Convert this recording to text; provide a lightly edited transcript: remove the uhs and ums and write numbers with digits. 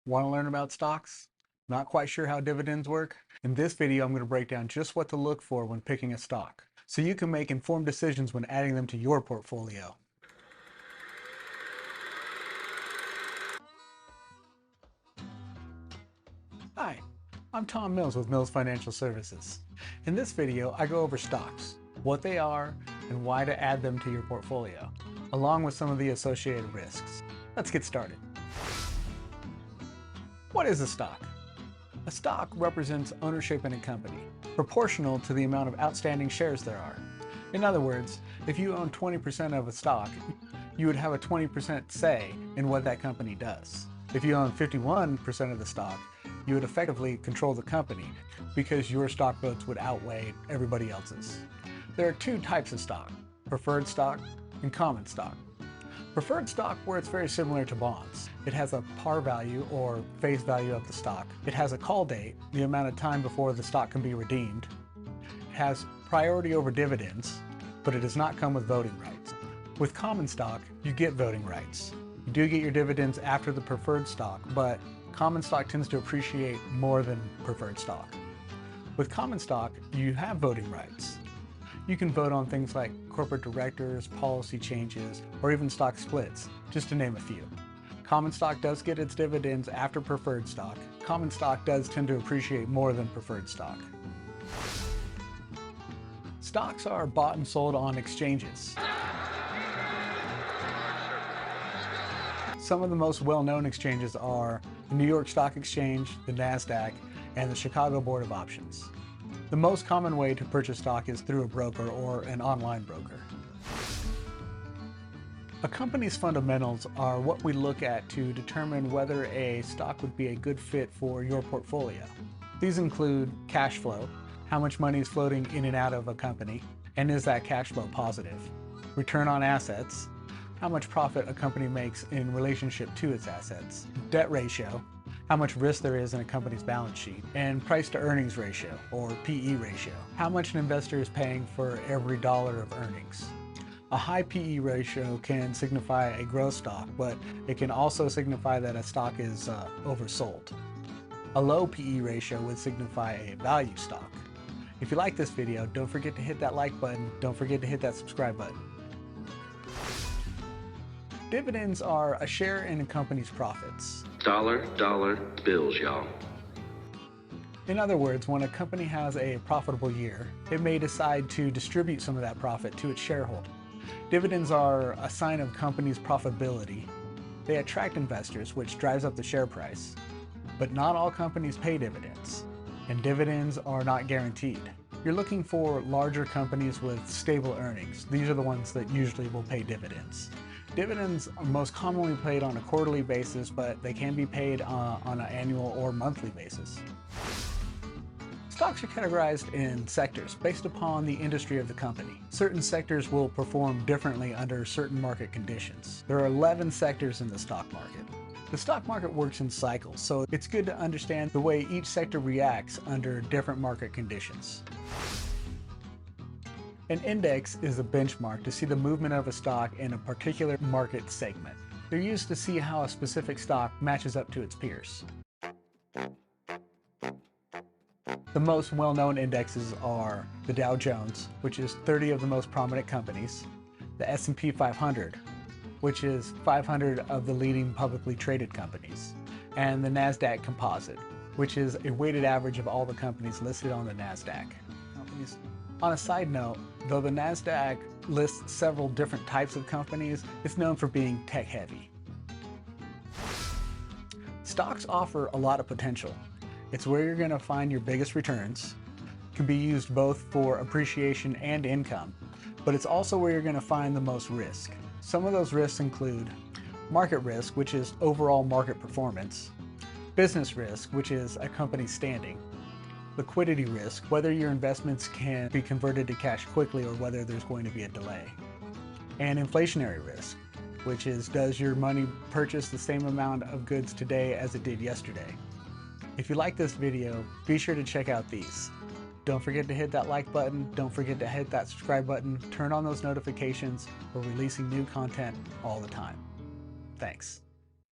Want to learn about stocks? Not quite sure how dividends work? In this video, I'm going to break down just what to look for when picking a stock, so you can make informed decisions when adding them to your portfolio. Hi, I'm Tom Mills with Mills Financial Services. In this video, I go over stocks, what they are, and why to add them to your portfolio, along with some of the associated risks. Let's get started. What is a stock? A stock represents ownership in a company, proportional to the amount of outstanding shares there are. In other words, if you own 20% of a stock, you would have a 20% say in what that company does. If you own 51% of the stock, you would effectively control the company because your stock votes would outweigh everybody else's. There are two types of stock: preferred stock and common stock. Preferred stock works very similar to bonds. It has a par value or face value of the stock. It has a call date, the amount of time before the stock can be redeemed. It has priority over dividends, but it does not come with voting rights. With common stock, you get voting rights. You do get your dividends after the preferred stock, but common stock tends to appreciate more than preferred stock. With common stock, you have voting rights. You can vote on things like corporate directors, policy changes, or even stock splits, just to name a few. Common stock does get its dividends after preferred stock. Common stock does tend to appreciate more than preferred stock. Stocks are bought and sold on exchanges. Some of the most well-known exchanges are the New York Stock Exchange, the NASDAQ, and the Chicago Board of Options. The most common way to purchase stock is through a broker or an online broker. A company's fundamentals are what we look at to determine whether a stock would be a good fit for your portfolio. These include cash flow, how much money is floating in and out of a company, and is that cash flow positive? Return on assets, how much profit a company makes in relationship to its assets. Debt ratio, how much risk there is in a company's balance sheet. And price to earnings ratio, or PE ratio, how much an investor is paying for every dollar of earnings. A high PE ratio can signify a growth stock, but it can also signify that a stock is oversold. A low PE ratio would signify a value stock. If you like this video, don't forget to hit that like button. Don't forget to hit that subscribe button. Dividends are a share in a company's profits. Dollar bills, y'all. In other words, when a company has a profitable year, it may decide to distribute some of that profit to its shareholder. Dividends are a sign of a company's profitability. They attract investors, which drives up the share price. But not all companies pay dividends, and dividends are not guaranteed. You're looking for larger companies with stable earnings. These are the ones that usually will pay dividends. Dividends are most commonly paid on a quarterly basis, but they can be paid on an annual or monthly basis. Stocks are categorized in sectors based upon the industry of the company. Certain sectors will perform differently under certain market conditions. There are 11 sectors in the stock market. The stock market works in cycles, so it's good to understand the way each sector reacts under different market conditions. An index is a benchmark to see the movement of a stock in a particular market segment. They're used to see how a specific stock matches up to its peers. The most well-known indexes are the Dow Jones, which is 30 of the most prominent companies, the S&P 500, which is 500 of the leading publicly traded companies, and the NASDAQ Composite, which is a weighted average of all the companies listed on the NASDAQ. On a side note, though the NASDAQ lists several different types of companies, it's known for being tech-heavy. Stocks offer a lot of potential. It's where you're going to find your biggest returns. It can be used both for appreciation and income, but it's also where you're going to find the most risk. Some of those risks include market risk, which is overall market performance, business risk, which is a company's standing, liquidity risk, whether your investments can be converted to cash quickly or whether there's going to be a delay, and inflationary risk, which is, does your money purchase the same amount of goods today as it did yesterday? If you like this video, be sure to check out these. Don't forget to hit that like button. Don't forget to hit that subscribe button. Turn on those notifications. We're releasing new content all the time. Thanks.